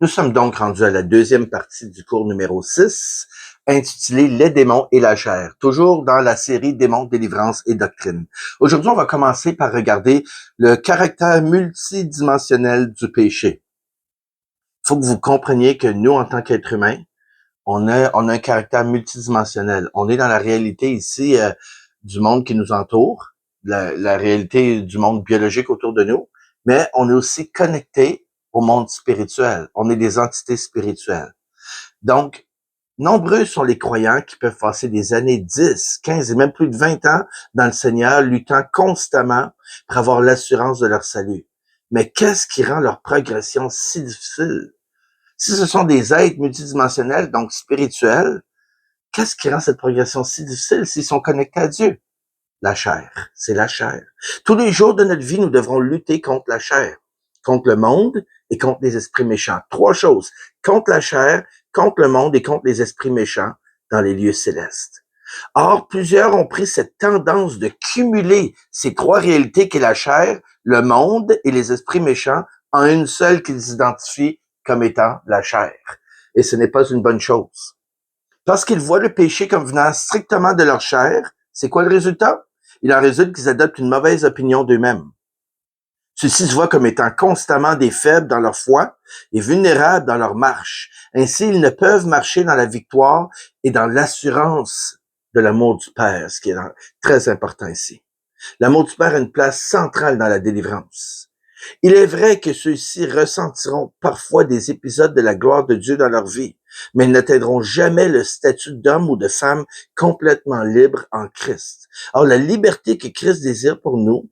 Nous sommes donc rendus à la deuxième partie du cours numéro 6, intitulé Les démons et la chair, toujours dans la série Démons, délivrance et doctrine. Aujourd'hui, on va commencer par regarder le caractère multidimensionnel du péché. Il faut que vous compreniez que nous, en tant qu'êtres humains, on a un caractère multidimensionnel. On est dans la réalité ici du monde qui nous entoure, la réalité du monde biologique autour de nous, mais on est aussi connecté au monde spirituel. On est des entités spirituelles. Donc, nombreux sont les croyants qui peuvent passer des années 10, 15 et même plus de 20 ans dans le Seigneur, luttant constamment pour avoir l'assurance de leur salut. Mais qu'est-ce qui rend leur progression si difficile? Si ce sont des êtres multidimensionnels, donc spirituels, qu'est-ce qui rend cette progression si difficile s'ils sont connectés à Dieu? La chair, c'est la chair. Tous les jours de notre vie, nous devrons lutter contre la chair, contre le monde et contre les esprits méchants. Trois choses, contre la chair, contre le monde et contre les esprits méchants dans les lieux célestes. Or, plusieurs ont pris cette tendance de cumuler ces trois réalités qu'est la chair, le monde et les esprits méchants en une seule qu'ils identifient comme étant la chair. Et ce n'est pas une bonne chose. Parce qu'ils voient le péché comme venant strictement de leur chair, c'est quoi le résultat? Il en résulte qu'ils adoptent une mauvaise opinion d'eux-mêmes. Ceux-ci se voient comme étant constamment des faibles dans leur foi et vulnérables dans leur marche. Ainsi, ils ne peuvent marcher dans la victoire et dans l'assurance de l'amour du Père, ce qui est très important ici. L'amour du Père a une place centrale dans la délivrance. Il est vrai que ceux-ci ressentiront parfois des épisodes de la gloire de Dieu dans leur vie, mais ils n'atteindront jamais le statut d'homme ou de femme complètement libre en Christ. Or, la liberté que Christ désire pour nous,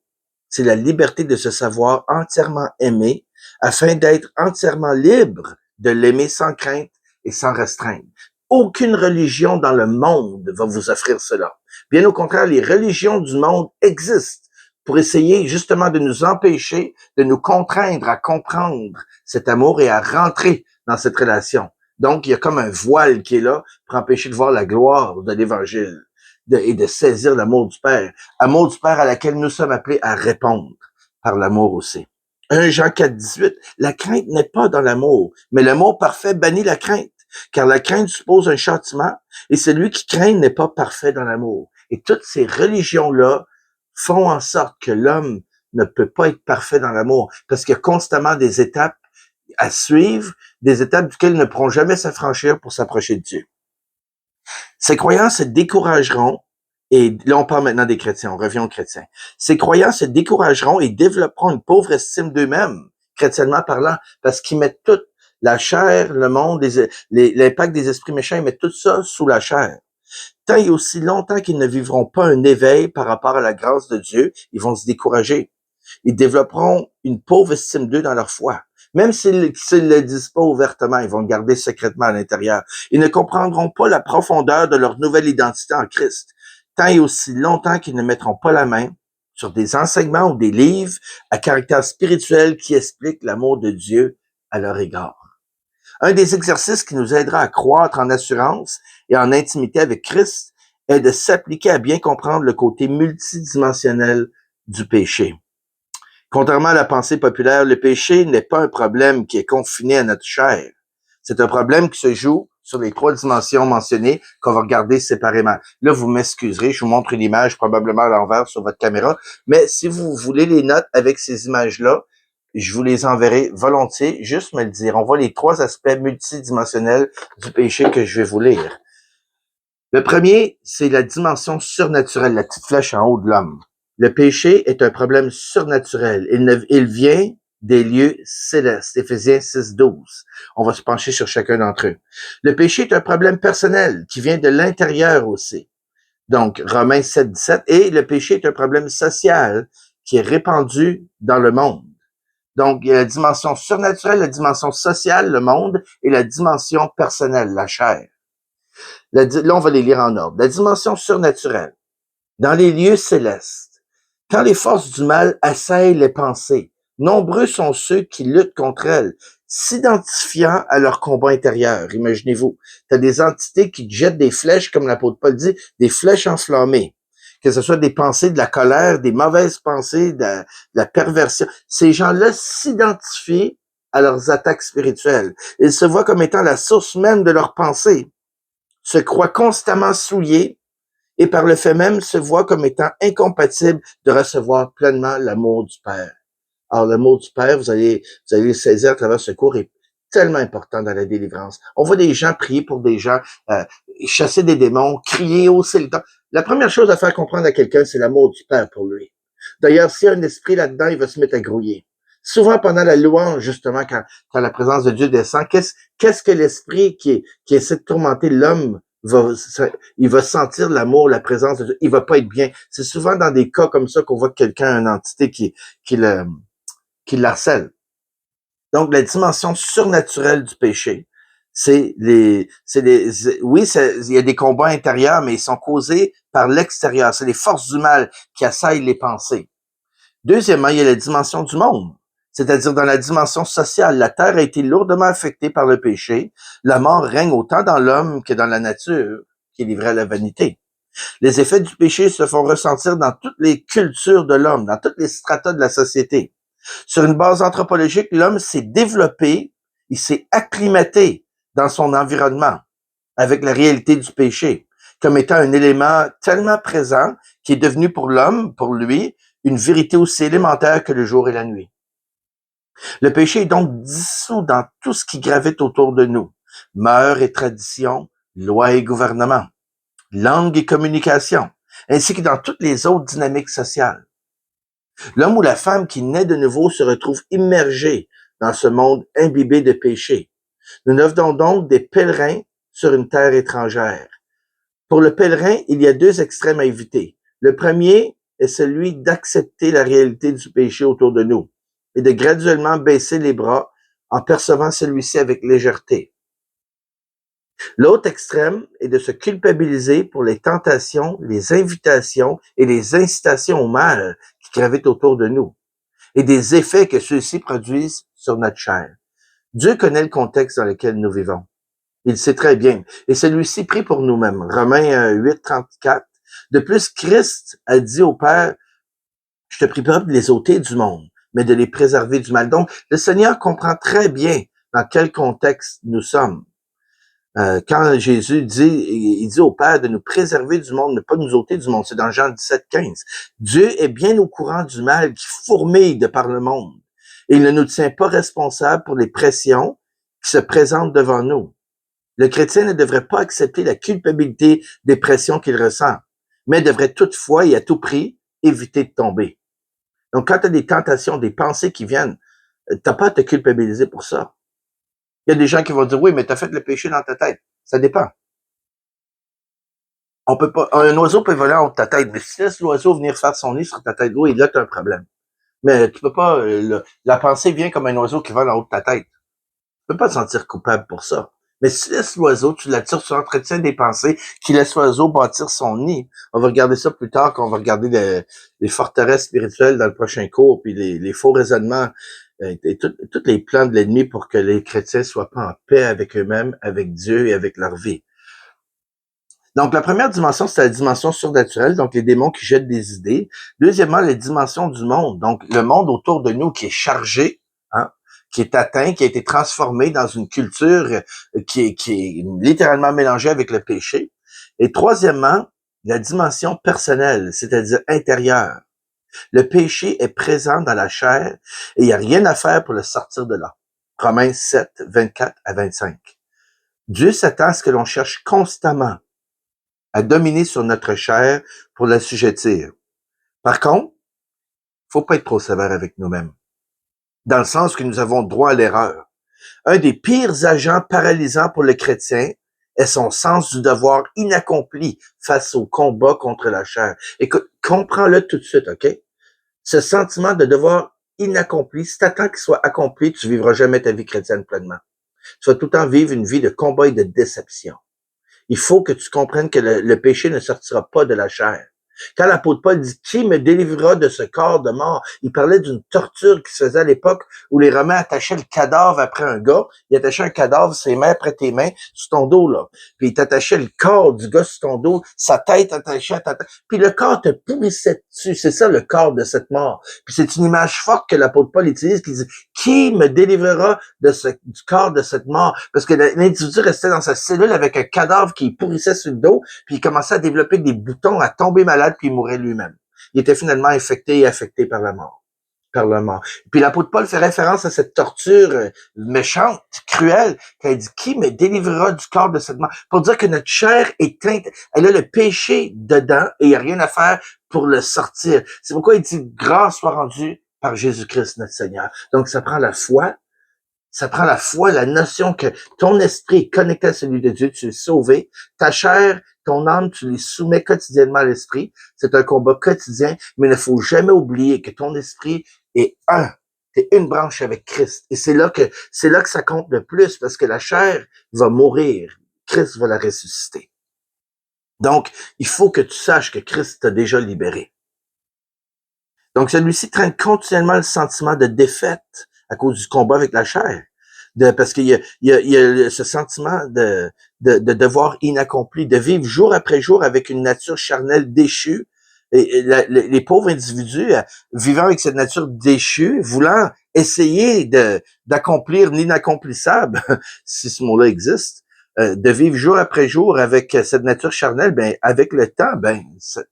c'est la liberté de se savoir entièrement aimé afin d'être entièrement libre de l'aimer sans crainte et sans restreinte. Aucune religion dans le monde va vous offrir cela. Bien au contraire, les religions du monde existent pour essayer justement de nous empêcher, de nous contraindre à comprendre cet amour et à rentrer dans cette relation. Donc, il y a comme un voile qui est là pour empêcher de voir la gloire de l'Évangile et de saisir l'amour du Père. Amour du Père à laquelle nous sommes appelés à répondre par l'amour aussi. 1 Jean 4, 18, la crainte n'est pas dans l'amour, mais l'amour parfait bannit la crainte, car la crainte suppose un châtiment, et celui qui craint n'est pas parfait dans l'amour. Et toutes ces religions-là font en sorte que l'homme ne peut pas être parfait dans l'amour, parce qu'il y a constamment des étapes à suivre, des étapes duquel ils ne pourront jamais s'affranchir pour s'approcher de Dieu. Ces croyants se décourageront, et là on parle maintenant des chrétiens, on revient aux chrétiens. Ces croyants se décourageront et développeront une pauvre estime d'eux-mêmes, chrétiennement parlant, parce qu'ils mettent toute la chair, le monde, l'impact des esprits méchants, ils mettent tout ça sous la chair. Tant et aussi longtemps qu'ils ne vivront pas un éveil par rapport à la grâce de Dieu, ils vont se décourager. Ils développeront une pauvre estime d'eux dans leur foi. Même s'ils ne le disent pas ouvertement, ils vont le garder secrètement à l'intérieur. Ils ne comprendront pas la profondeur de leur nouvelle identité en Christ, tant et aussi longtemps qu'ils ne mettront pas la main sur des enseignements ou des livres à caractère spirituel qui expliquent l'amour de Dieu à leur égard. Un des exercices qui nous aidera à croître en assurance et en intimité avec Christ est de s'appliquer à bien comprendre le côté multidimensionnel du péché. Contrairement à la pensée populaire, le péché n'est pas un problème qui est confiné à notre chair. C'est un problème qui se joue sur les trois dimensions mentionnées qu'on va regarder séparément. Là, vous m'excuserez, je vous montre une image probablement à l'envers sur votre caméra, mais si vous voulez les notes avec ces images-là, je vous les enverrai volontiers, juste me le dire. On voit les trois aspects multidimensionnels du péché que je vais vous lire. Le premier, c'est la dimension surnaturelle, la petite flèche en haut de l'homme. Le péché est un problème surnaturel. Il vient des lieux célestes. Éphésiens 6, 12. On va se pencher sur chacun d'entre eux. Le péché est un problème personnel qui vient de l'intérieur aussi. Donc, Romains 7, 17. Et le péché est un problème social qui est répandu dans le monde. Donc, il y a la dimension surnaturelle, la dimension sociale, le monde, et la dimension personnelle, la chair. Là, on va les lire en ordre. La dimension surnaturelle. Dans les lieux célestes, quand les forces du mal assaillent les pensées, nombreux sont ceux qui luttent contre elles, s'identifiant à leur combat intérieur. Imaginez-vous, tu as des entités qui te jettent des flèches, comme l'apôtre Paul dit, des flèches enflammées. Que ce soit des pensées de la colère, des mauvaises pensées, de la perversion. Ces gens-là s'identifient à leurs attaques spirituelles. Ils se voient comme étant la source même de leurs pensées, se croient constamment souillés et par le fait même se voient comme étant incompatibles de recevoir pleinement l'amour du Père. Alors, l'amour du Père, vous allez le saisir à travers ce cours, est tellement important dans la délivrance. On voit des gens prier pour des gens, chasser des démons, crier, hausser le temps. La première chose à faire comprendre à quelqu'un, c'est l'amour du Père pour lui. D'ailleurs, s'il y a un esprit là-dedans, il va se mettre à grouiller. Souvent, pendant la louange, justement, quand la présence de Dieu descend, qu'est-ce que l'esprit qui essaie de tourmenter l'homme il va sentir l'amour, la présence de Dieu. Il va pas être bien. C'est souvent dans des cas comme ça qu'on voit que quelqu'un a une entité qui l'harcèle. Donc, la dimension surnaturelle du péché, oui, il y a des combats intérieurs, mais ils sont causés par l'extérieur. C'est les forces du mal qui assaillent les pensées. Deuxièmement, il y a la dimension du monde. C'est-à-dire dans la dimension sociale, la terre a été lourdement affectée par le péché. La mort règne autant dans l'homme que dans la nature, qui est livrée à la vanité. Les effets du péché se font ressentir dans toutes les cultures de l'homme, dans toutes les stratas de la société. Sur une base anthropologique, l'homme s'est développé, il s'est acclimaté dans son environnement avec la réalité du péché, comme étant un élément tellement présent qui est devenu pour l'homme, pour lui, une vérité aussi élémentaire que le jour et la nuit. Le péché est donc dissous dans tout ce qui gravite autour de nous. Mœurs et traditions, lois et gouvernement, langue et communication, ainsi que dans toutes les autres dynamiques sociales. L'homme ou la femme qui naît de nouveau se retrouve immergé dans ce monde imbibé de péché. Nous devenons donc des pèlerins sur une terre étrangère. Pour le pèlerin, il y a deux extrêmes à éviter. Le premier est celui d'accepter la réalité du péché autour de nous et de graduellement baisser les bras en percevant celui-ci avec légèreté. L'autre extrême est de se culpabiliser pour les tentations, les invitations et les incitations au mal qui gravitent autour de nous et des effets que ceux-ci produisent sur notre chair. Dieu connaît le contexte dans lequel nous vivons. Il sait très bien. Et celui-ci prie pour nous-mêmes. Romains 8, 34. De plus, Christ a dit au Père, je te prie pas de les ôter du monde, mais de les préserver du mal. Donc, le Seigneur comprend très bien dans quel contexte nous sommes. Quand Jésus il dit au Père de nous préserver du monde, ne pas nous ôter du monde. C'est dans Jean 17, 15. Dieu est bien au courant du mal qui fourmille de par le monde. Et il ne nous tient pas responsables pour les pressions qui se présentent devant nous. Le chrétien ne devrait pas accepter la culpabilité des pressions qu'il ressent, mais devrait toutefois et à tout prix éviter de tomber. Donc, quand tu as des tentations, des pensées qui viennent, t'as pas à te culpabiliser pour ça. Il y a des gens qui vont dire, oui, mais tu as fait le péché dans ta tête. Ça dépend. On peut pas, un oiseau peut voler en haut de ta tête, mais si tu laisses l'oiseau venir faire son nid sur ta tête, oui, là, tu as un problème. Mais tu peux pas, la pensée vient comme un oiseau qui vole en haut de ta tête. Tu peux pas te sentir coupable pour ça. Mais si tu laisses l'oiseau, tu l'attires, tu entretiens des pensées qui laissent l'oiseau bâtir son nid. On va regarder ça plus tard quand on va regarder les forteresses spirituelles dans le prochain cours, puis les faux raisonnements et tous les plans de l'ennemi pour que les chrétiens soient pas en paix avec eux-mêmes, avec Dieu et avec leur vie. Donc, la première dimension, c'est la dimension surnaturelle, donc les démons qui jettent des idées. Deuxièmement, les dimensions du monde, donc le monde autour de nous qui est chargé, hein, qui est atteint, qui a été transformé dans une culture qui est littéralement mélangée avec le péché. Et troisièmement, la dimension personnelle, c'est-à-dire intérieure. Le péché est présent dans la chair et il n'y a rien à faire pour le sortir de là. Romains 7, 24 à 25. Dieu s'attend à ce que l'on cherche constamment à dominer sur notre chair pour l'assujettir. Par contre, faut pas être trop sévère avec nous-mêmes, dans le sens que nous avons droit à l'erreur. Un des pires agents paralysants pour le chrétien est son sens du devoir inaccompli face au combat contre la chair. Écoute, comprends-le tout de suite, OK? Ce sentiment de devoir inaccompli, si t'attends qu'il soit accompli, tu vivras jamais ta vie chrétienne pleinement. Tu vas tout le temps vivre une vie de combat et de déception. Il faut que tu comprennes que le péché ne sortira pas de la chair. Quand l'apôtre Paul dit « Qui me délivrera de ce corps de mort? » Il parlait d'une torture qui se faisait à l'époque où les Romains attachaient le cadavre après un gars. Ils attachaient un cadavre, ses mains après tes mains, sur ton dos, là. Puis ils t'attachaient le corps du gars sur ton dos, sa tête attachée à ta tête. Puis le corps te pourrissait dessus. C'est ça, le corps de cette mort. Puis c'est une image forte que l'apôtre Paul utilise, qui dit « Qui me délivrera du corps de cette mort? » Parce que l'individu restait dans sa cellule avec un cadavre qui pourrissait sur le dos, puis il commençait à développer des boutons, à tomber malade, puis il mourait lui-même. Il était finalement infecté et affecté par la mort. Par la mort. Puis l'apôtre Paul fait référence à cette torture méchante, cruelle, quand il dit « Qui me délivrera du corps de cette mort? » Pour dire que notre chair est teinte, elle a le péché dedans et il n'y a rien à faire pour le sortir. C'est pourquoi il dit « Grâce soit rendue par Jésus-Christ notre Seigneur. » Donc ça prend la foi. Ça prend la foi, la notion que ton esprit est connecté à celui de Dieu, tu es sauvé. Ta chair, ton âme, tu les soumets quotidiennement à l'esprit. C'est un combat quotidien, mais il ne faut jamais oublier que ton esprit est un. T'es une branche avec Christ. Et c'est là que ça compte le plus, parce que la chair va mourir. Christ va la ressusciter. Donc, il faut que tu saches que Christ t'a déjà libéré. Donc, celui-ci traîne continuellement le sentiment de défaite à cause du combat avec la chair. Parce qu'il y a ce sentiment de devoir inaccompli, de vivre jour après jour avec une nature charnelle déchue. Et les pauvres individus vivant avec cette nature déchue, voulant essayer d'accomplir l'inaccomplissable, si ce mot-là existe, de vivre jour après jour avec cette nature charnelle, ben avec le temps,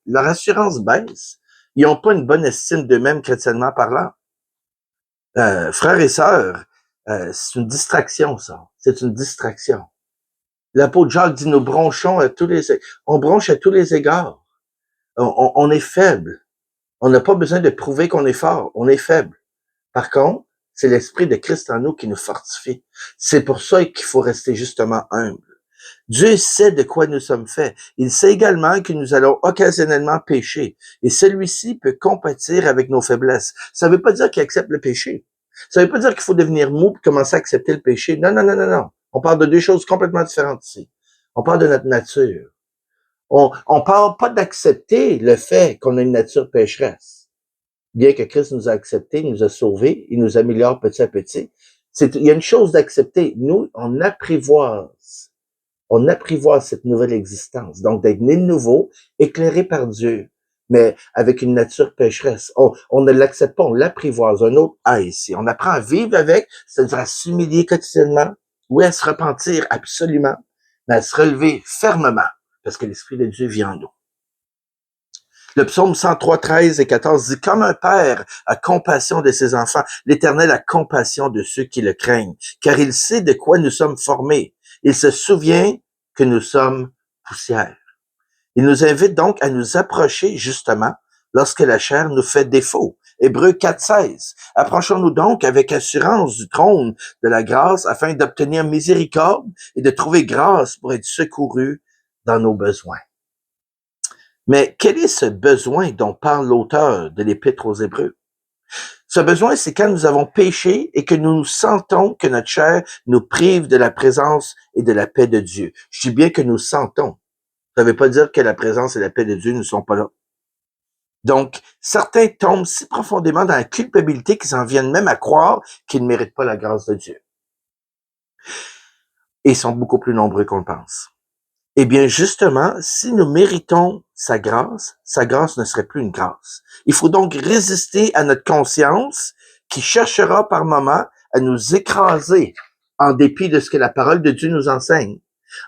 leur assurance baisse. Ils n'ont pas une bonne estime d'eux-mêmes chrétiennement parlant. Frères et sœurs, c'est une distraction, ça. C'est une distraction. L'apôtre Jacques dit, nous bronchons on bronche à tous les égards. On est faible. On n'a pas besoin de prouver qu'on est fort. On est faible. Par contre, c'est l'Esprit de Christ en nous qui nous fortifie. C'est pour ça qu'il faut rester justement humble. Dieu sait de quoi nous sommes faits. Il sait également que nous allons occasionnellement pécher. Et celui-ci peut compatir avec nos faiblesses. Ça ne veut pas dire qu'il accepte le péché. Ça ne veut pas dire qu'il faut devenir mou pour commencer à accepter le péché. Non, non, non, non, non. On parle de deux choses complètement différentes ici. On parle de notre nature. On parle pas d'accepter le fait qu'on a une nature pécheresse. Bien que Christ nous a acceptés, nous a sauvés, il nous améliore petit à petit. Il y a une chose d'accepter. Nous, on apprivoise cette nouvelle existence. Donc, d'être né de nouveau, éclairé par Dieu, mais avec une nature pécheresse. On ne l'accepte pas, on l'apprivoise. Un autre A ici. On apprend à vivre avec, c'est-à-dire à s'humilier quotidiennement, oui, à se repentir absolument, mais à se relever fermement, parce que l'Esprit de Dieu vit en nous. Le psaume 103, 13 et 14 dit « Comme un père a compassion de ses enfants, l'Éternel a compassion de ceux qui le craignent, car il sait de quoi nous sommes formés. Il se souvient que nous sommes poussière. » Il nous invite donc à nous approcher justement lorsque la chair nous fait défaut. Hébreux 4, 16. Approchons-nous donc avec assurance du trône de la grâce afin d'obtenir miséricorde et de trouver grâce pour être secourus dans nos besoins. Mais quel est ce besoin dont parle l'auteur de l'Épître aux Hébreux? Ce besoin, c'est quand nous avons péché et que nous sentons que notre chair nous prive de la présence et de la paix de Dieu. Je dis bien que nous sentons. Ça ne veut pas dire que la présence et la paix de Dieu ne sont pas là. Donc, certains tombent si profondément dans la culpabilité qu'ils en viennent même à croire qu'ils ne méritent pas la grâce de Dieu. Et ils sont beaucoup plus nombreux qu'on le pense. Eh bien, justement, si nous méritons sa grâce ne serait plus une grâce. Il faut donc résister à notre conscience qui cherchera par moments à nous écraser en dépit de ce que la parole de Dieu nous enseigne,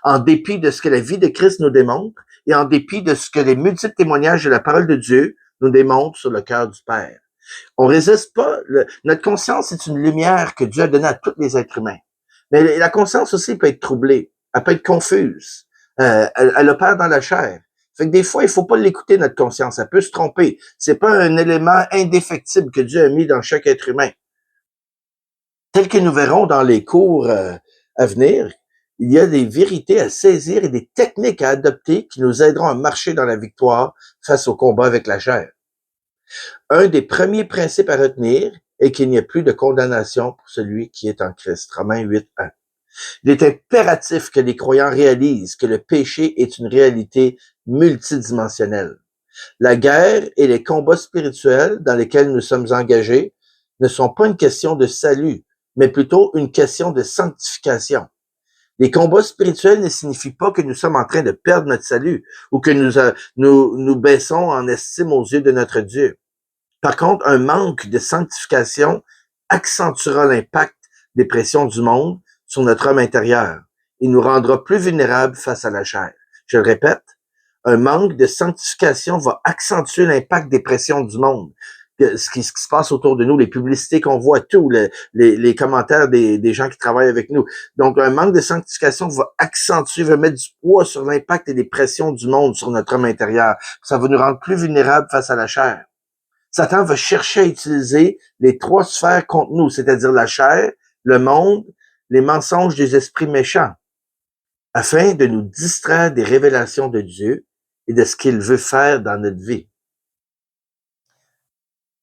en dépit de ce que la vie de Christ nous démontre et en dépit de ce que les multiples témoignages de la parole de Dieu nous démontrent sur le cœur du Père. On résiste pas. Notre conscience est une lumière que Dieu a donnée à tous les êtres humains. Mais la conscience aussi peut être troublée, elle peut être confuse. Elle opère dans la chair. Fait que des fois, il faut pas l'écouter, notre conscience. Elle peut se tromper. C'est pas un élément indéfectible que Dieu a mis dans chaque être humain. Tel que nous verrons dans les cours à venir, il y a des vérités à saisir et des techniques à adopter qui nous aideront à marcher dans la victoire face au combat avec la chair. Un des premiers principes à retenir est qu'il n'y a plus de condamnation pour celui qui est en Christ. Romains 8, 1. Il est impératif que les croyants réalisent que le péché est une réalité multidimensionnelle. La guerre et les combats spirituels dans lesquels nous sommes engagés ne sont pas une question de salut, mais plutôt une question de sanctification. Les combats spirituels ne signifient pas que nous sommes en train de perdre notre salut ou que nous baissons en estime aux yeux de notre Dieu. Par contre, un manque de sanctification accentuera l'impact des pressions du monde sur notre homme intérieur. Il nous rendra plus vulnérables face à la chair. Je le répète, un manque de sanctification va accentuer l'impact des pressions du monde. Ce qui se passe autour de nous, les publicités qu'on voit, tout, les commentaires des gens qui travaillent avec nous. Donc, un manque de sanctification va accentuer, va mettre du poids sur l'impact et les pressions du monde sur notre homme intérieur. Ça va nous rendre plus vulnérables face à la chair. Satan va chercher à utiliser les trois sphères contre nous, c'est-à-dire la chair, le monde, les mensonges des esprits méchants, afin de nous distraire des révélations de Dieu et de ce qu'il veut faire dans notre vie.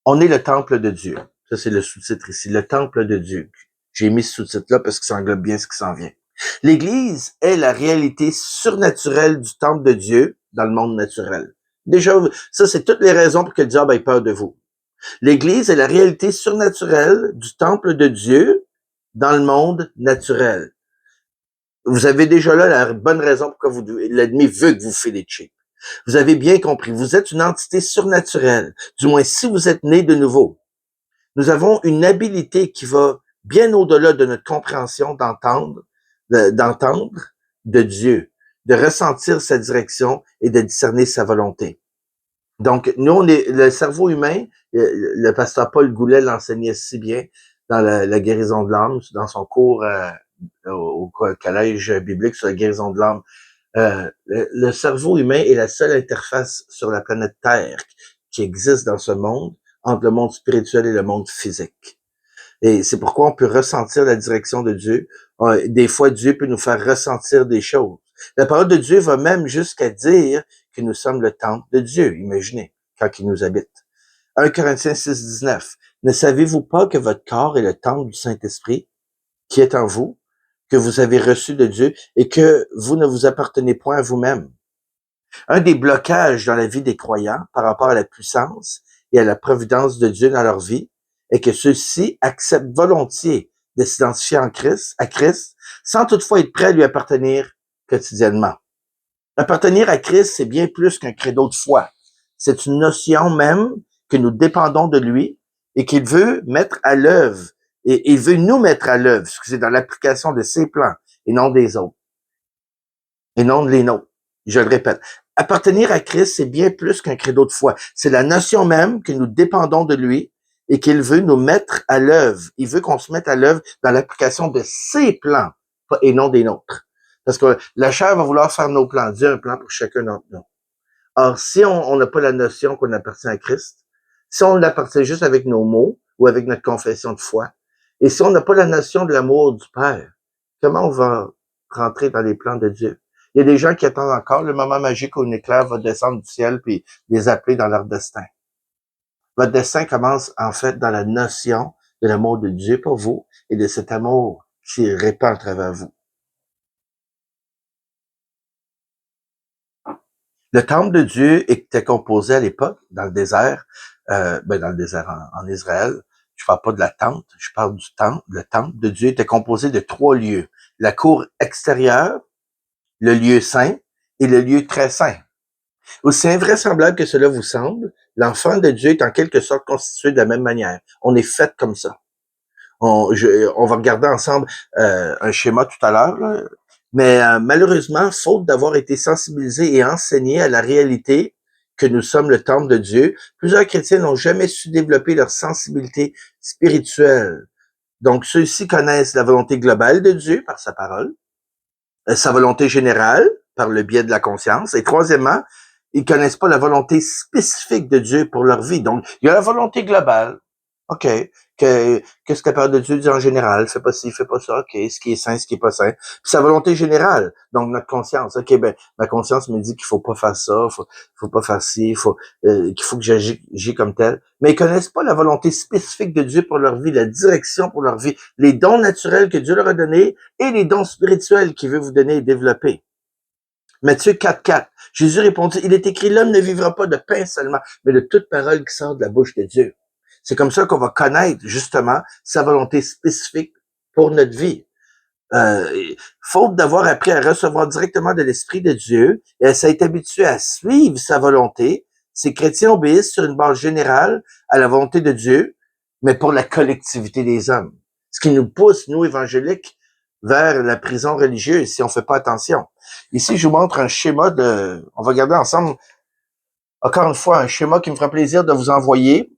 On est le temple de Dieu. Ça, c'est le sous-titre ici, le temple de Dieu. J'ai mis ce sous-titre-là parce que ça englobe bien ce qui s'en vient. L'Église est la réalité surnaturelle du temple de Dieu dans le monde naturel. Déjà, ça, c'est toutes les raisons pour que le diable ait peur de vous. L'Église est la réalité surnaturelle du temple de Dieu dans le monde naturel. Vous avez déjà là la bonne raison pourquoi l'ennemi veut que vous félichiez. Vous avez bien compris, vous êtes une entité surnaturelle, du moins si vous êtes né de nouveau. Nous avons une habilité qui va bien au-delà de notre compréhension d'entendre de Dieu, de ressentir sa direction et de discerner sa volonté. Donc, nous, on est le cerveau humain, le pasteur Paul Goulet l'enseignait si bien dans la guérison de l'âme, dans son cours au collège biblique sur la guérison de l'âme. Le cerveau humain est la seule interface sur la planète Terre qui existe dans ce monde entre le monde spirituel et le monde physique. Et c'est pourquoi on peut ressentir la direction de Dieu. Des fois, Dieu peut nous faire ressentir des choses. La parole de Dieu va même jusqu'à dire que nous sommes le temple de Dieu. Imaginez, quand il nous habite. 1 Corinthiens 6, 19. Ne savez-vous pas que votre corps est le temple du Saint-Esprit qui est en vous, que vous avez reçu de Dieu et que vous ne vous appartenez point à vous-même? Un des blocages dans la vie des croyants par rapport à la puissance et à la providence de Dieu dans leur vie est que ceux-ci acceptent volontiers de s'identifier à Christ, sans toutefois être prêts à lui appartenir quotidiennement. Appartenir à Christ, c'est bien plus qu'un credo de foi. C'est une notion même que nous dépendons de lui et qu'il veut mettre à l'œuvre. Et il veut nous mettre à l'œuvre, excusez, dans l'application de ses plans et non des autres. Et non de les nôtres. Je le répète. Appartenir à Christ, c'est bien plus qu'un credo de foi. C'est la notion même que nous dépendons de lui et qu'il veut nous mettre à l'œuvre. Il veut qu'on se mette à l'œuvre dans l'application de ses plans et non des nôtres. Parce que la chair va vouloir faire nos plans. Dieu a un plan pour chacun d'entre nous. Or, si on n'a pas la notion qu'on appartient à Christ, si on l'appartient juste avec nos mots ou avec notre confession de foi, et si on n'a pas la notion de l'amour du Père, comment on va rentrer dans les plans de Dieu? Il y a des gens qui attendent encore le moment magique où une éclair va descendre du ciel puis les appeler dans leur destin. Votre destin commence en fait dans la notion de l'amour de Dieu pour vous et de cet amour qui répand à travers vous. Le temple de Dieu était composé à l'époque, dans le désert, dans le désert en Israël. Je parle pas de la tente, je parle du temple. Le temple de Dieu était composé de 3 lieux. La cour extérieure, le lieu saint et le lieu très saint. Aussi invraisemblable que cela vous semble, l'enfant de Dieu est en quelque sorte constitué de la même manière. On est fait comme ça. On va regarder ensemble un schéma tout à l'heure, là. Mais malheureusement, faute d'avoir été sensibilisés et enseignés à la réalité que nous sommes le temple de Dieu, plusieurs chrétiens n'ont jamais su développer leur sensibilité spirituelle. Donc, ceux-ci connaissent la volonté globale de Dieu par sa parole, sa volonté générale par le biais de la conscience, et troisièmement, ils connaissent pas la volonté spécifique de Dieu pour leur vie. Donc, il y a la volonté globale. OK. Qu'est-ce que la parole de Dieu dit en général? Fais pas ci, fais pas ça. OK. Ce qui est saint, ce qui est pas saint. Puis sa volonté générale. Donc, notre conscience. OK, ben, ma conscience me dit qu'il faut pas faire ça, faut pas faire ci, qu'il faut que j'agis comme tel. Mais ils connaissent pas la volonté spécifique de Dieu pour leur vie, la direction pour leur vie, les dons naturels que Dieu leur a donnés et les dons spirituels qu'il veut vous donner et développer. Matthieu 4,4. Jésus répondit, il est écrit, l'homme ne vivra pas de pain seulement, mais de toute parole qui sort de la bouche de Dieu. C'est comme ça qu'on va connaître, justement, sa volonté spécifique pour notre vie. Faute d'avoir appris à recevoir directement de l'Esprit de Dieu et à s'être habitué à suivre sa volonté, ces chrétiens obéissent sur une base générale à la volonté de Dieu, mais pour la collectivité des hommes. Ce qui nous pousse, nous, évangéliques, vers la prison religieuse si on fait pas attention. Ici, je vous montre un schéma on va regarder ensemble, encore une fois, un schéma qui me fera plaisir de vous envoyer.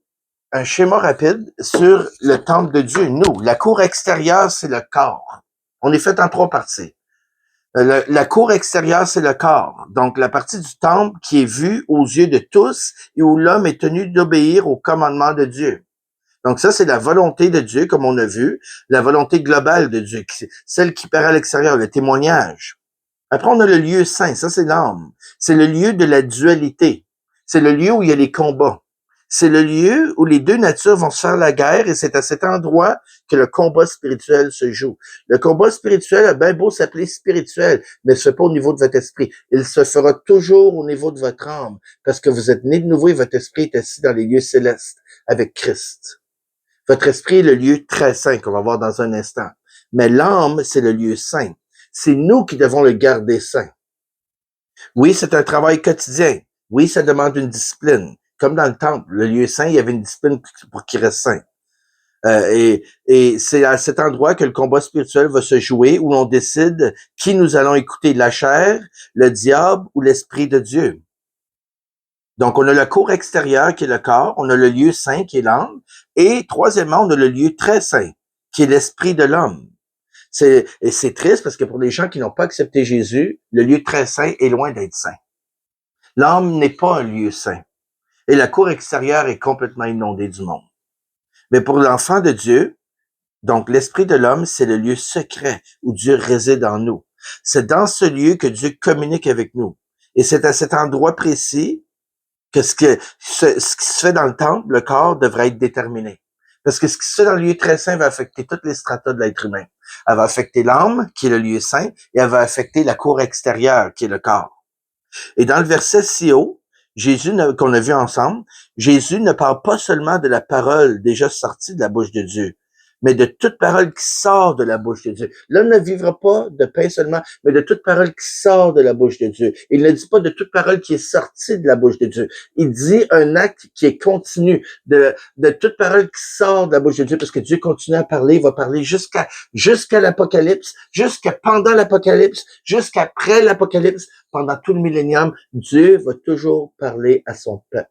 Un schéma rapide sur le temple de Dieu. Nous, la cour extérieure, c'est le corps. On est fait en 3 parties. La cour extérieure, c'est le corps. Donc, la partie du temple qui est vue aux yeux de tous et où l'homme est tenu d'obéir aux commandements de Dieu. Donc, ça, c'est la volonté de Dieu, comme on a vu, la volonté globale de Dieu, celle qui paraît à l'extérieur, le témoignage. Après, on a le lieu saint, ça, c'est l'âme. C'est le lieu de la dualité. C'est le lieu où il y a les combats. C'est le lieu où les deux natures vont se faire la guerre et c'est à cet endroit que le combat spirituel se joue. Le combat spirituel a bien beau s'appeler spirituel, mais il se fait pas au niveau de votre esprit. Il se fera toujours au niveau de votre âme parce que vous êtes né de nouveau et votre esprit est assis dans les lieux célestes avec Christ. Votre esprit est le lieu très saint qu'on va voir dans un instant. Mais l'âme, c'est le lieu saint. C'est nous qui devons le garder saint. Oui, c'est un travail quotidien. Oui, ça demande une discipline. Comme dans le temple, le lieu saint, il y avait une discipline pour qu'il reste saint. Et c'est à cet endroit que le combat spirituel va se jouer, où on décide qui nous allons écouter, la chair, le diable ou l'esprit de Dieu. Donc, on a la cour extérieure qui est le corps, on a le lieu saint qui est l'âme, et troisièmement, on a le lieu très saint, qui est l'esprit de l'homme. Et c'est triste parce que pour les gens qui n'ont pas accepté Jésus, le lieu très saint est loin d'être saint. L'âme n'est pas un lieu saint. Et la cour extérieure est complètement inondée du monde. Mais pour l'enfant de Dieu, donc l'esprit de l'homme, c'est le lieu secret où Dieu réside en nous. C'est dans ce lieu que Dieu communique avec nous. Et c'est à cet endroit précis que ce qui se fait dans le temple, le corps, devrait être déterminé. Parce que ce qui se fait dans le lieu très saint va affecter toutes les stratas de l'être humain. Elle va affecter l'âme, qui est le lieu saint, et elle va affecter la cour extérieure, qui est le corps. Et dans le verset si haut, qu'on a vu ensemble, Jésus ne parle pas seulement de la parole déjà sortie de la bouche de Dieu, mais de toute parole qui sort de la bouche de Dieu. L'homme ne vivra pas de pain seulement, mais de toute parole qui sort de la bouche de Dieu. Il ne dit pas de toute parole qui est sortie de la bouche de Dieu. Il dit un acte qui est continu, de toute parole qui sort de la bouche de Dieu, parce que Dieu continue à parler, il va parler jusqu'à l'Apocalypse, jusqu'à pendant l'Apocalypse, jusqu'après l'Apocalypse, pendant tout le millénium, Dieu va toujours parler à son peuple.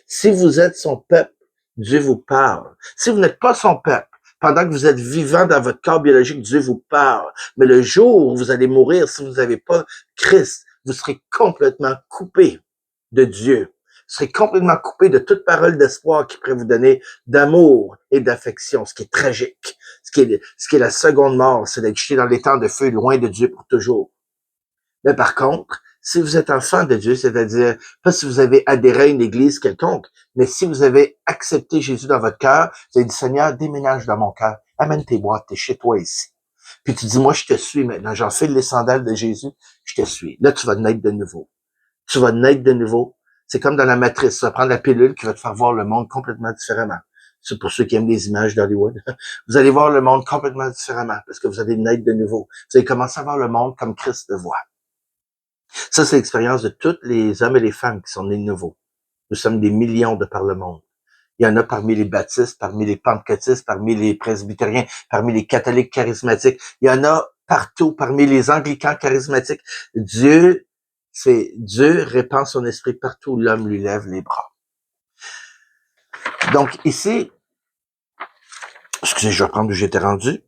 Si vous êtes son peuple, Dieu vous parle. Si vous n'êtes pas son peuple, pendant que vous êtes vivant dans votre corps biologique, Dieu vous parle. Mais le jour où vous allez mourir, si vous n'avez pas Christ, vous serez complètement coupé de Dieu. Vous serez complètement coupé de toute parole d'espoir qui pourrait vous donner d'amour et d'affection, ce qui est tragique. Ce qui est la seconde mort, c'est d'être jeté dans les temps de feu, loin de Dieu pour toujours. Mais par contre, si vous êtes enfant de Dieu, c'est-à-dire, pas si vous avez adhéré à une église quelconque, mais si vous avez accepté Jésus dans votre cœur, vous avez dit, Seigneur, déménage dans mon cœur, amène tes boîtes, t'es chez toi ici. Puis tu dis, moi, je te suis maintenant, j'enfile les sandales de Jésus, je te suis. Là, tu vas naître de nouveau. Tu vas naître de nouveau. C'est comme dans la matrice, tu vas prendre la pilule qui va te faire voir le monde complètement différemment. C'est pour ceux qui aiment les images d'Hollywood. Vous allez voir le monde complètement différemment parce que vous allez naître de nouveau. Vous allez commencer à voir le monde comme Christ le voit. Ça, c'est l'expérience de tous les hommes et les femmes qui sont nés de nouveau. Nous sommes des millions de par le monde. Il y en a parmi les baptistes, parmi les pentecôtistes, parmi les presbytériens, parmi les catholiques charismatiques. Il y en a partout, parmi les anglicans charismatiques. Dieu répand son esprit partout où l'homme lui lève les bras. Donc ici, excusez, je vais reprendre où j'étais rendu.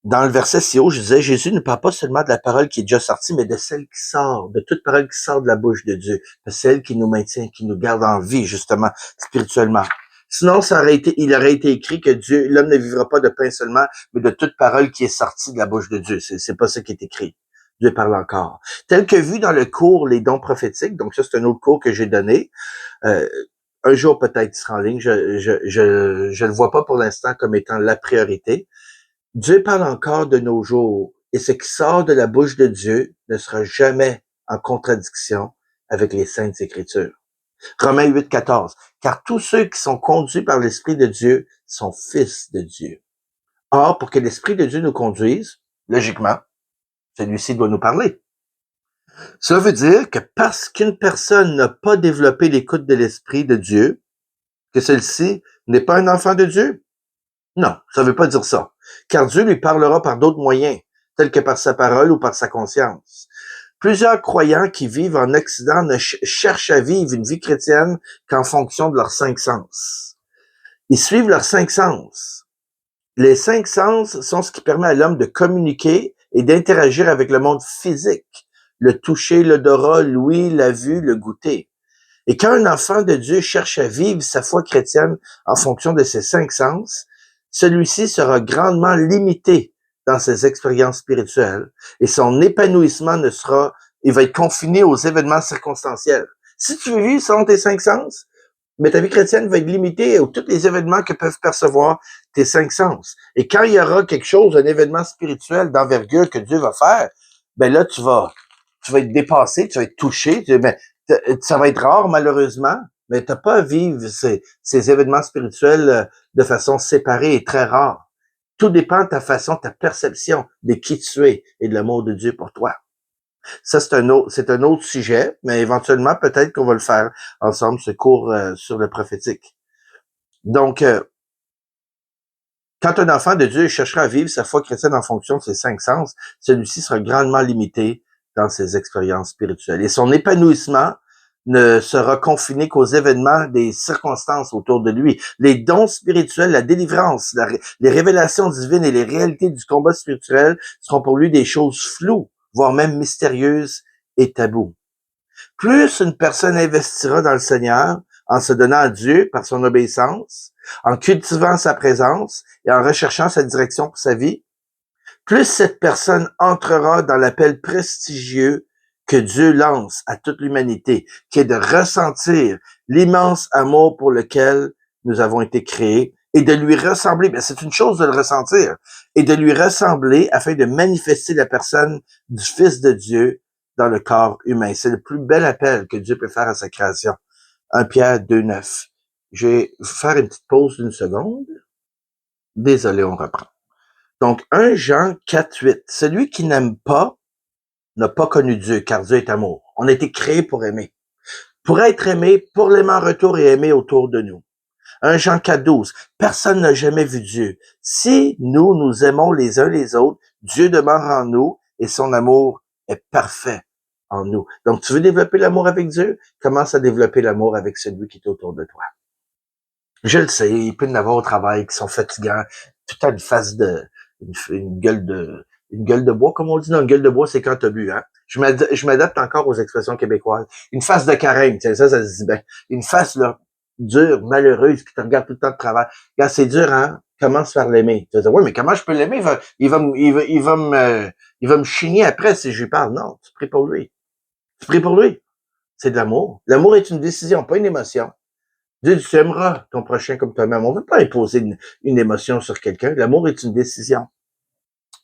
Dans le verset si haut, je disais, Jésus ne parle pas seulement de la parole qui est déjà sortie, mais de celle qui sort, de toute parole qui sort de la bouche de Dieu, de celle qui nous maintient, qui nous garde en vie, justement, spirituellement. Sinon, il aurait été écrit que l'homme ne vivra pas de pain seulement, mais de toute parole qui est sortie de la bouche de Dieu. C'est pas ça qui est écrit. Dieu parle encore. Tel que vu dans le cours Les dons prophétiques, donc ça, c'est un autre cours que j'ai donné, un jour peut-être il sera en ligne, je le vois pas pour l'instant comme étant la priorité. Dieu parle encore de nos jours, et ce qui sort de la bouche de Dieu ne sera jamais en contradiction avec les Saintes Écritures. Romains 8,14. Car tous ceux qui sont conduits par l'Esprit de Dieu sont fils de Dieu. Or, pour que l'Esprit de Dieu nous conduise, logiquement, celui-ci doit nous parler. Cela veut dire que parce qu'une personne n'a pas développé l'écoute de l'Esprit de Dieu, que celle-ci n'est pas un enfant de Dieu? Non, ça ne veut pas dire ça. Car Dieu lui parlera par d'autres moyens, tels que par sa parole ou par sa conscience. Plusieurs croyants qui vivent en Occident ne cherchent à vivre une vie chrétienne qu'en fonction de leurs cinq sens. Ils suivent leurs cinq sens. Les cinq sens sont ce qui permet à l'homme de communiquer et d'interagir avec le monde physique. Le toucher, l'odorat, l'ouïe, la vue, le goûter. Et quand un enfant de Dieu cherche à vivre sa foi chrétienne en fonction de ses cinq sens, celui-ci sera grandement limité dans ses expériences spirituelles et son épanouissement il va être confiné aux événements circonstanciels. Si tu veux vivre selon tes cinq sens, mais ta vie chrétienne va être limitée à tous les événements que peuvent percevoir tes cinq sens. Et quand il y aura quelque chose, un événement spirituel d'envergure que Dieu va faire, ben là, tu vas être dépassé, tu vas être touché, ça va être rare, malheureusement, mais t'as pas à vivre ces événements spirituels de façon séparée et très rare. Tout dépend de ta façon, ta perception de qui tu es et de l'amour de Dieu pour toi. Ça, c'est un autre sujet, mais éventuellement, peut-être qu'on va le faire ensemble, ce cours sur le prophétique. Donc, quand un enfant de Dieu cherchera à vivre sa foi chrétienne en fonction de ses cinq sens, celui-ci sera grandement limité dans ses expériences spirituelles. Et son épanouissement ne sera confiné qu'aux événements des circonstances autour de lui. Les dons spirituels, la délivrance, les révélations divines et les réalités du combat spirituel seront pour lui des choses floues, voire même mystérieuses et tabous. Plus une personne investira dans le Seigneur en se donnant à Dieu par son obéissance, en cultivant sa présence et en recherchant sa direction pour sa vie, plus cette personne entrera dans l'appel prestigieux que Dieu lance à toute l'humanité, qui est de ressentir l'immense amour pour lequel nous avons été créés et de lui ressembler. Bien, c'est une chose de le ressentir et de lui ressembler afin de manifester la personne du Fils de Dieu dans le corps humain. C'est le plus bel appel que Dieu peut faire à sa création. 1 Pierre 2,9. Je vais faire une petite pause d'une seconde. Désolé, on reprend. Donc, 1 Jean 4,8. Celui qui n'aime pas n'a pas connu Dieu, car Dieu est amour. On a été créé pour aimer. Pour être aimé, pour l'aimer en retour et aimer autour de nous. 1 Jean 4,12. Personne n'a jamais vu Dieu. Si nous aimons les uns les autres, Dieu demeure en nous et son amour est parfait en nous. Donc, tu veux développer l'amour avec Dieu? Commence à développer l'amour avec celui qui est autour de toi. Je le sais, il peut y en avoir au travail qui sont fatigants, tout à une face une gueule de bois, comme on dit. Non, une gueule de bois, c'est quand t'as bu, hein. Je m'adapte encore aux expressions québécoises. Une face de carême, tiens, ça se dit bien. Une face, là, dure, malheureuse, qui te regarde tout le temps de travers. Regarde, c'est dur, hein. Commence par l'aimer. Tu vas dire, oui, mais comment je peux l'aimer? Il va me chigner après si je lui parle. Non, tu pries pour lui. Tu pries pour lui. C'est de l'amour. L'amour est une décision, pas une émotion. Dieu dit, tu aimeras ton prochain comme toi-même. On ne veut pas imposer une émotion sur quelqu'un. L'amour est une décision.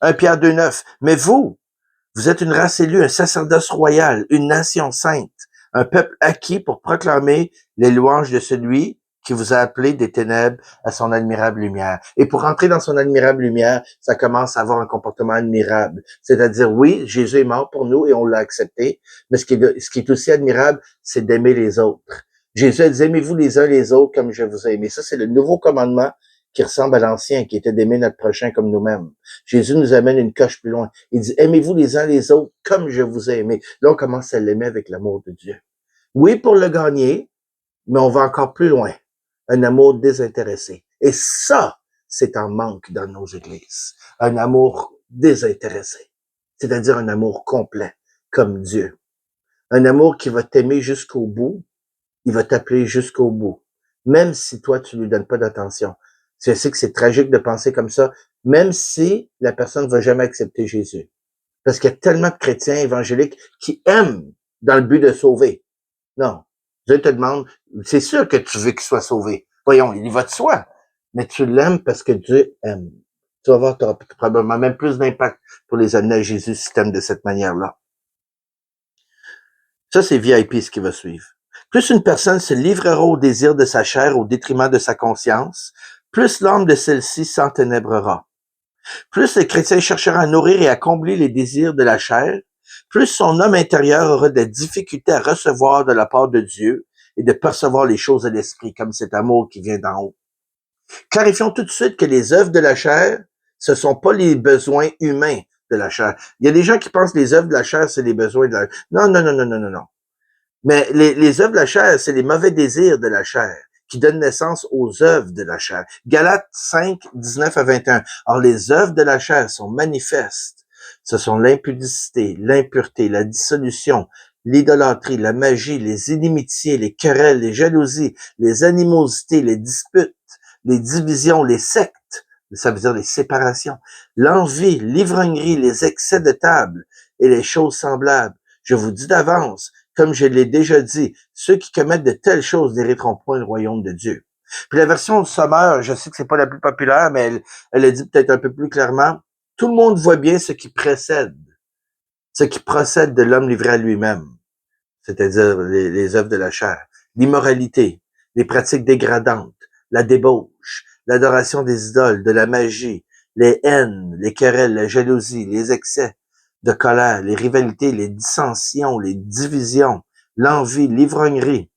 1 Pierre 2,9. Mais vous êtes une race élue, un sacerdoce royal, une nation sainte, un peuple acquis pour proclamer les louanges de celui qui vous a appelé des ténèbres à son admirable lumière. Et pour entrer dans son admirable lumière, ça commence à avoir un comportement admirable. C'est-à-dire, oui, Jésus est mort pour nous et on l'a accepté, mais ce qui est aussi admirable, c'est d'aimer les autres. Jésus a dit, aimez-vous les uns les autres comme je vous ai aimé. Ça, c'est le nouveau commandement qui ressemble à l'ancien, qui était d'aimer notre prochain comme nous-mêmes. Jésus nous amène une coche plus loin. Il dit, aimez-vous les uns les autres comme je vous ai aimé. Là, on commence à l'aimer avec l'amour de Dieu. Oui, pour le gagner, mais on va encore plus loin. Un amour désintéressé. Et ça, c'est en manque dans nos églises. Un amour désintéressé. C'est-à-dire un amour complet, comme Dieu. Un amour qui va t'aimer jusqu'au bout. Il va t'appeler jusqu'au bout. Même si toi, tu lui donnes pas d'attention. Je sais que c'est tragique de penser comme ça, même si la personne ne va jamais accepter Jésus. Parce qu'il y a tellement de chrétiens évangéliques qui aiment dans le but de sauver. Non. Dieu te demande, c'est sûr que tu veux qu'il soit sauvé. Voyons, il y va de soi. Mais tu l'aimes parce que Dieu aime. Tu vas voir, tu auras probablement même plus d'impact pour les amener à Jésus si tu aimes de cette manière-là. Ça, c'est VIP ce qui va suivre. Plus une personne se livrera au désir de sa chair au détriment de sa conscience, plus l'âme de celle-ci s'enténébrera. Plus le chrétien cherchera à nourrir et à combler les désirs de la chair, plus son homme intérieur aura des difficultés à recevoir de la part de Dieu et de percevoir les choses de l'esprit, comme cet amour qui vient d'en haut. Clarifions tout de suite que les œuvres de la chair, ce sont pas les besoins humains de la chair. Il y a des gens qui pensent que les œuvres de la chair, c'est les besoins de la... Non, non, non, non, non, non, non. Mais les œuvres de la chair, c'est les mauvais désirs de la chair qui donnent naissance aux œuvres de la chair. Galates 5, 19 à 21. Or, les œuvres de la chair sont manifestes. Ce sont l'impudicité, l'impureté, la dissolution, l'idolâtrie, la magie, les inimitiés, les querelles, les jalousies, les animosités, les disputes, les divisions, les sectes, ça veut dire les séparations, l'envie, l'ivrognerie, les excès de table et les choses semblables. Je vous dis d'avance, comme je l'ai déjà dit, ceux qui commettent de telles choses n'hériteront point le royaume de Dieu. Puis la version de Sommer, je sais que c'est pas la plus populaire, mais elle a dit peut-être un peu plus clairement, tout le monde voit bien ce qui précède, ce qui procède de l'homme livré à lui-même, c'est-à-dire les œuvres de la chair, l'immoralité, les pratiques dégradantes, la débauche, l'adoration des idoles, de la magie, les haines, les querelles, la jalousie, les excès de colère, les rivalités, les dissensions, les divisions, l'envie, l'ivrognerie,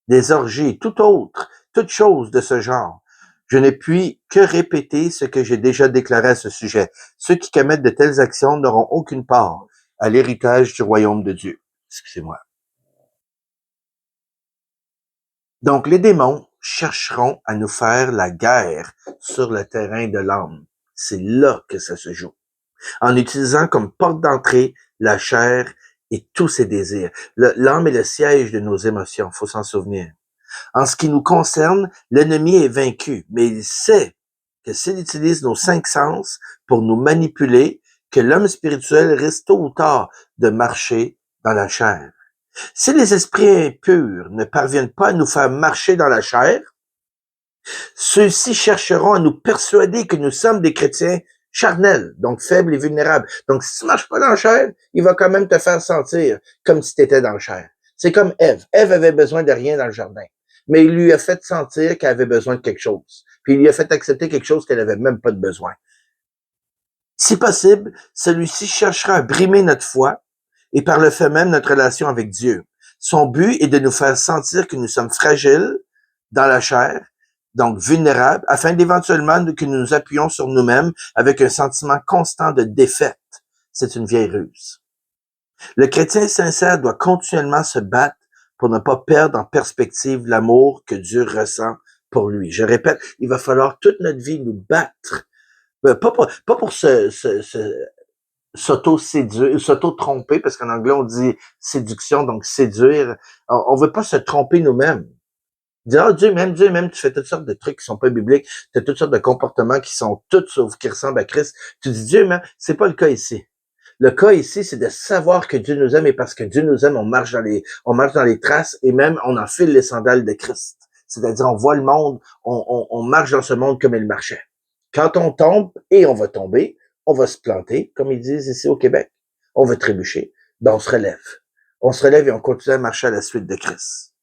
les orgies, toute chose de ce genre. Je ne puis que répéter ce que j'ai déjà déclaré à ce sujet. Ceux qui commettent de telles actions n'auront aucune part à l'héritage du royaume de Dieu. Excusez-moi. Donc, les démons chercheront à nous faire la guerre sur le terrain de l'âme. C'est là que ça se joue. En utilisant comme porte d'entrée la chair et tous ses désirs. L'âme est le siège de nos émotions, faut s'en souvenir. En ce qui nous concerne, l'ennemi est vaincu, mais il sait que s'il utilise nos 5 sens pour nous manipuler, que l'homme spirituel risque tôt ou tard de marcher dans la chair. Si les esprits impurs ne parviennent pas à nous faire marcher dans la chair, ceux-ci chercheront à nous persuader que nous sommes des chrétiens charnels, donc faibles et vulnérables. Donc, si tu marches pas dans la chair, il va quand même te faire sentir comme si tu étais dans la chair. C'est comme Ève. Ève avait besoin de rien dans le jardin, mais il lui a fait sentir qu'elle avait besoin de quelque chose. Puis il lui a fait accepter quelque chose qu'elle avait même pas de besoin. Si possible, celui-ci cherchera à brimer notre foi et par le fait même notre relation avec Dieu. Son but est de nous faire sentir que nous sommes fragiles dans la chair, donc vulnérables, afin d'éventuellement que nous nous appuyons sur nous-mêmes avec un sentiment constant de défaite. C'est une vieille ruse. Le chrétien sincère doit continuellement se battre pour ne pas perdre en perspective l'amour que Dieu ressent pour lui. Je répète, il va falloir toute notre vie nous battre. Pas pour s'auto-séduire, s'auto-tromper, parce qu'en anglais, on dit séduction, donc séduire. On veut pas se tromper nous-mêmes. Dire, ah, Dieu même, tu fais toutes sortes de trucs qui sont pas bibliques, tu as toutes sortes de comportements qui sont tous sauf qui ressemblent à Christ. Tu dis, Dieu même, c'est pas le cas ici. Le cas ici, c'est de savoir que Dieu nous aime et parce que Dieu nous aime, on marche dans les traces et même on enfile les sandales de Christ. C'est-à-dire, on voit le monde, on marche dans ce monde comme il marchait. Quand on tombe, et on va tomber, on va se planter, comme ils disent ici au Québec. On va trébucher, ben on se relève. On se relève et on continue à marcher à la suite de Christ.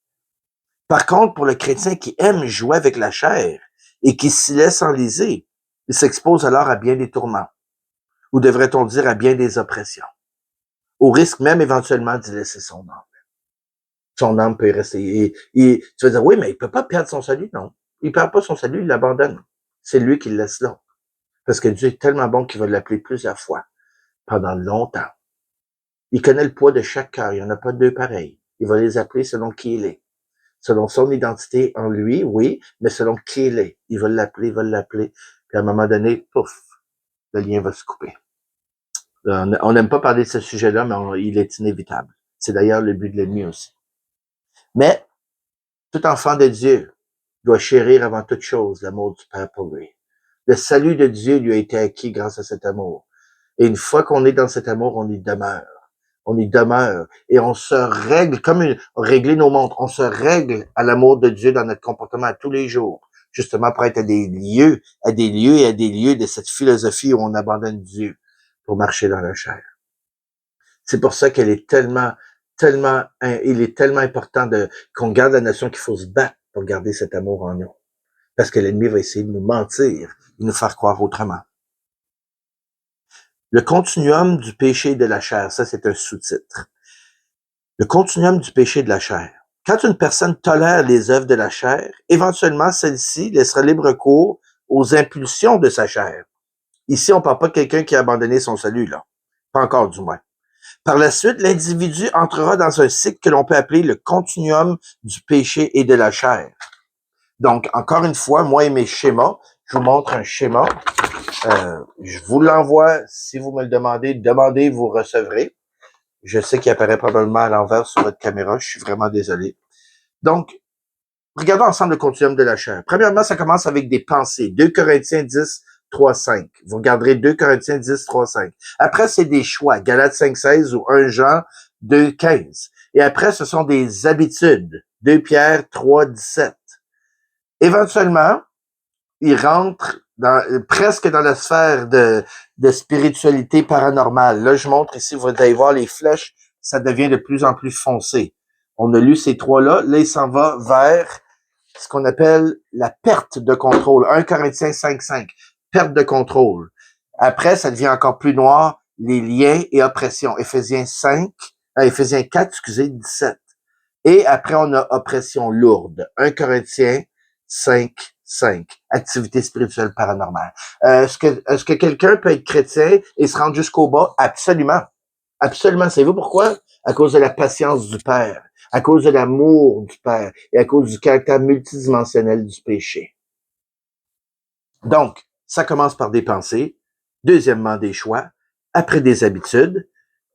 Par contre, pour le chrétien qui aime jouer avec la chair et qui s'y laisse enliser, il s'expose alors à bien des tourments, ou devrait-on dire à bien des oppressions, au risque même éventuellement d'y laisser son âme. Son âme peut y rester. Tu vas dire, oui, mais il peut pas perdre son salut. Non, il perd pas son salut, il l'abandonne. C'est lui qui le laisse là. Parce que Dieu est tellement bon qu'il va l'appeler plusieurs fois, pendant longtemps. Il connaît le poids de chaque cœur, il n'y en a pas deux pareils. Il va les appeler selon qui il est. Selon son identité en lui, oui, mais selon qui il est. Il va l'appeler. Puis à un moment donné, pouf, le lien va se couper. On n'aime pas parler de ce sujet-là, mais il est inévitable. C'est d'ailleurs le but de l'ennemi aussi. Mais, tout enfant de Dieu doit chérir avant toute chose l'amour du Père pour lui. Le salut de Dieu lui a été acquis grâce à cet amour. Et une fois qu'on est dans cet amour, on y demeure. On y demeure. Et on se règle, régler nos montres, on se règle à l'amour de Dieu dans notre comportement à tous les jours. Justement pour être à des lieux de cette philosophie où on abandonne Dieu pour marcher dans la chair. C'est pour ça qu'elle est tellement il est tellement important qu'on garde la notion qu'il faut se battre pour garder cet amour en nous. Parce que l'ennemi va essayer de nous mentir et nous faire croire autrement. Le continuum du péché et de la chair, ça c'est un sous-titre. Le continuum du péché et de la chair. Quand une personne tolère les œuvres de la chair, éventuellement celle-ci laissera libre cours aux impulsions de sa chair. Ici, on ne parle pas de quelqu'un qui a abandonné son salut, là. Pas encore, du moins. Par la suite, l'individu entrera dans un cycle que l'on peut appeler le continuum du péché et de la chair. Donc, encore une fois, moi et mes schémas, je vous montre un schéma. Je vous l'envoie. Si vous me le demandez, vous recevrez. Je sais qu'il apparaît probablement à l'envers sur votre caméra. Je suis vraiment désolé. Donc, regardons ensemble le continuum de la chair. Premièrement, ça commence avec des pensées. 2 Corinthiens 10, 3, 5. Vous regarderez 2 Corinthiens 10, 3, 5. Après, c'est des choix. Galates 5, 16 ou 1 Jean 2, 15. Et après, ce sont des habitudes. 2 Pierre 3, 17. Éventuellement, il rentre presque dans la sphère de spiritualité paranormale. Là, je montre ici, vous allez voir les flèches, ça devient de plus en plus foncé. On a lu ces trois-là. Là, il s'en va vers ce qu'on appelle la perte de contrôle. 1 Corinthiens 5, 5. Perte de contrôle. Après, ça devient encore plus noir, les liens et oppression. Éphésiens 4, 17. Et après, on a oppression lourde. 1 Corinthiens 5, 5. Activité spirituelle paranormale. Est-ce que quelqu'un peut être chrétien et se rendre jusqu'au bas? Absolument. Absolument. Savez-vous pourquoi? À cause de la patience du Père, à cause de l'amour du Père et à cause du caractère multidimensionnel du péché. Donc, ça commence par des pensées. Deuxièmement, des choix. Après, des habitudes.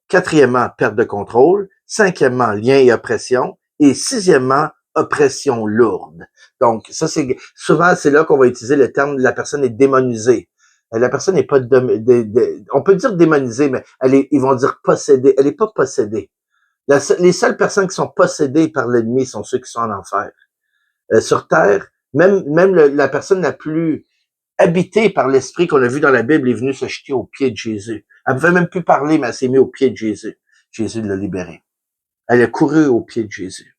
Quatrièmement, perte de contrôle. Cinquièmement, lien et oppression. Et sixièmement, oppression lourde. Donc, ça, souvent, c'est là qu'on va utiliser le terme la personne est démonisée. La personne n'est pas on peut dire démonisée, mais ils vont dire possédée. Elle n'est pas possédée. Les seules personnes qui sont possédées par l'ennemi sont ceux qui sont en enfer. Sur terre, même la personne la plus habitée par l'esprit qu'on a vu dans la Bible est venue se jeter aux pieds de Jésus. Elle pouvait même plus parler, mais elle s'est mise aux pieds de Jésus. Jésus l'a libérée. Elle a couru aux pieds de Jésus.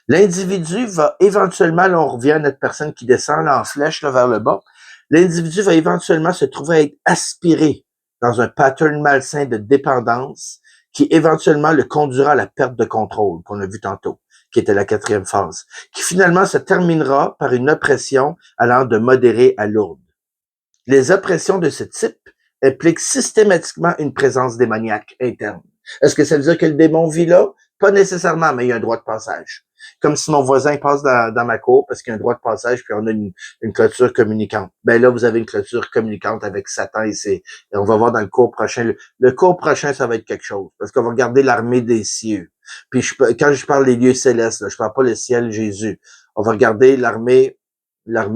L'individu va éventuellement, là on revient à notre personne qui descend là en flèche là, vers le bas, l'individu va éventuellement se trouver à être aspiré dans un pattern malsain de dépendance qui éventuellement le conduira à la perte de contrôle qu'on a vu tantôt, qui était la quatrième phase, qui finalement se terminera par une oppression allant de modérée à lourde. Les oppressions de ce type impliquent systématiquement une présence démoniaque interne. Est-ce que ça veut dire que le démon vit là? Pas nécessairement, mais il y a un droit de passage. Comme si mon voisin passe dans ma cour parce qu'il y a un droit de passage puis on a une clôture communicante. Ben là, vous avez une clôture communicante avec Satan et on va voir dans le cours prochain. Le cours prochain, ça va être quelque chose parce qu'on va regarder l'armée des cieux. Puis quand je parle des lieux célestes, là, je parle pas le ciel Jésus. On va regarder l'armée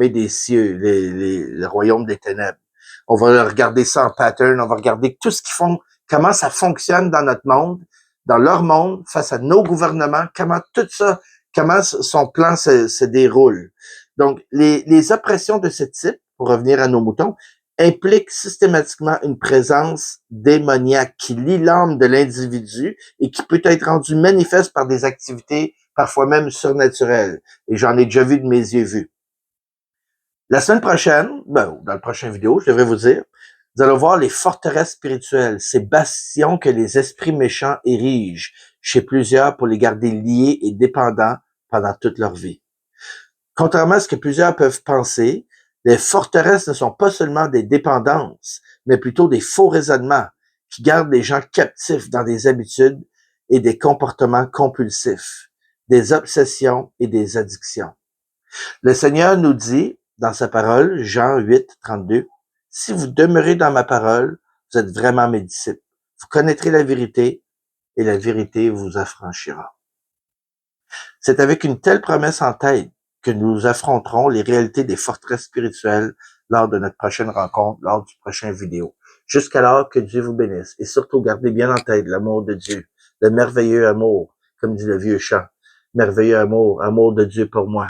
des cieux, le royaume des ténèbres. On va regarder ça en pattern, on va regarder tout ce qu'ils font, comment ça fonctionne dans notre monde, dans leur monde, face à nos gouvernements, comment tout ça, comment son plan se déroule. Donc, les oppressions de ce type, pour revenir à nos moutons, impliquent systématiquement une présence démoniaque qui lie l'âme de l'individu et qui peut être rendue manifeste par des activités parfois même surnaturelles. Et j'en ai déjà vu de mes yeux vus. La semaine prochaine, dans la prochaine vidéo, je devrais vous dire, vous allez voir les forteresses spirituelles, ces bastions que les esprits méchants érigent chez plusieurs pour les garder liés et dépendants pendant toute leur vie. Contrairement à ce que plusieurs peuvent penser, les forteresses ne sont pas seulement des dépendances, mais plutôt des faux raisonnements qui gardent les gens captifs dans des habitudes et des comportements compulsifs, des obsessions et des addictions. Le Seigneur nous dit, dans sa parole, Jean 8, 32, « Si vous demeurez dans ma parole, vous êtes vraiment mes disciples. Vous connaîtrez la vérité et la vérité vous affranchira. » C'est avec une telle promesse en tête que nous affronterons les réalités des forteresses spirituelles lors de notre prochaine rencontre, lors du prochain vidéo. Jusqu'alors, que Dieu vous bénisse. Et surtout, gardez bien en tête l'amour de Dieu, le merveilleux amour, comme dit le vieux chant. Merveilleux amour, amour de Dieu pour moi.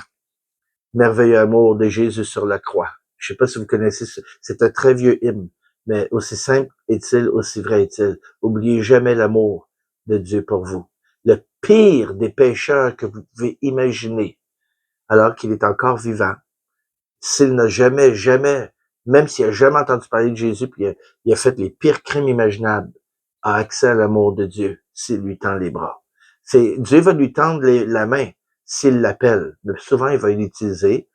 Merveilleux amour de Jésus sur la croix. Je sais pas si vous connaissez, c'est un très vieux hymne, mais aussi simple est-il, aussi vrai est-il. Oubliez jamais l'amour de Dieu pour vous. pire des pécheurs que vous pouvez imaginer, alors qu'il est encore vivant, s'il n'a jamais, même s'il a jamais entendu parler de Jésus, puis il a fait les pires crimes imaginables, a accès à l'amour de Dieu s'il lui tend les bras. Dieu va lui tendre la main s'il l'appelle. Mais souvent, il va l'utiliser,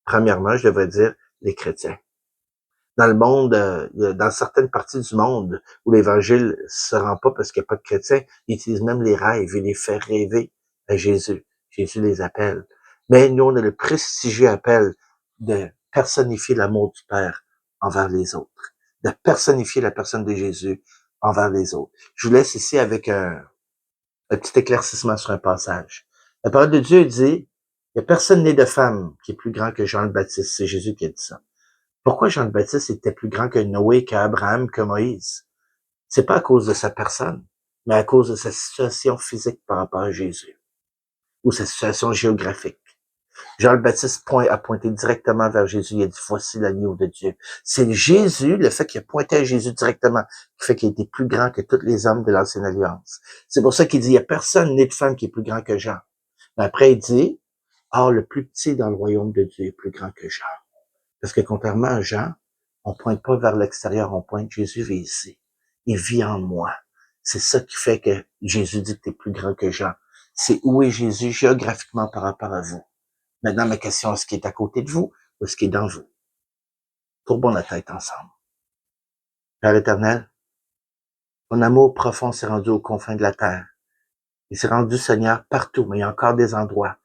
premièrement, je devrais dire, les chrétiens. Dans le monde, dans certaines parties du monde où l'évangile se rend pas parce qu'il n'y a pas de chrétiens, ils utilisent même les rêves, ils les font rêver à Jésus. Jésus les appelle. Mais nous, on a le prestigieux appel de personnifier l'amour du Père envers les autres, de personnifier la personne de Jésus envers les autres. Je vous laisse ici avec un petit éclaircissement sur un passage. La parole de Dieu dit, il n'y a personne né de femme qui est plus grand que Jean le Baptiste. C'est Jésus qui a dit ça. Pourquoi Jean le Baptiste était plus grand que Noé, qu'Abraham, que Moïse? C'est pas à cause de sa personne, mais à cause de sa situation physique par rapport à Jésus, ou sa situation géographique. Jean le Baptiste a pointé directement vers Jésus. Il a dit, voici l'agneau de Dieu. C'est Jésus, le fait qu'il a pointé à Jésus directement, qui fait qu'il était plus grand que tous les hommes de l'Ancienne Alliance. C'est pour ça qu'il dit, il n'y a personne né de femme qui est plus grand que Jean. Mais après, il dit, or, le plus petit dans le royaume de Dieu est plus grand que Jean. Parce que contrairement à Jean, on pointe pas vers l'extérieur, on pointe Jésus vit ici. Il vit en moi. C'est ça qui fait que Jésus dit que tu es plus grand que Jean. C'est où est Jésus géographiquement par rapport à vous. Maintenant, ma question, est-ce qu'il est à côté de vous ou est-ce qu'il est dans vous? Courbons la tête ensemble. Père éternel, ton amour profond s'est rendu aux confins de la terre. Il s'est rendu, Seigneur, partout, mais il y a encore des endroits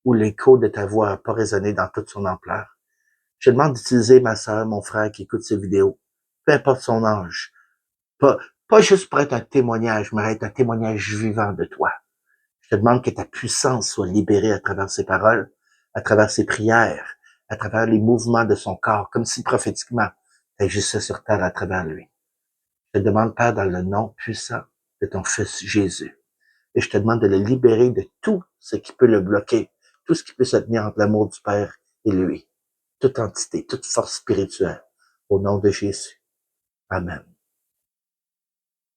où l'écho de ta voix n'a pas résonné dans toute son ampleur. Je te demande d'utiliser ma sœur, mon frère qui écoute ces vidéos, peu importe son âge, pas, pas juste pour être un témoignage, mais être un témoignage vivant de toi. Je te demande que ta puissance soit libérée à travers ses paroles, à travers ses prières, à travers les mouvements de son corps, comme si prophétiquement, tu agissais sur terre à travers lui. Je te demande, Père, dans le nom puissant de ton Fils Jésus, et je te demande de le libérer de tout ce qui peut le bloquer, tout ce qui peut se tenir entre l'amour du Père et lui, toute entité, toute force spirituelle, au nom de Jésus. Amen.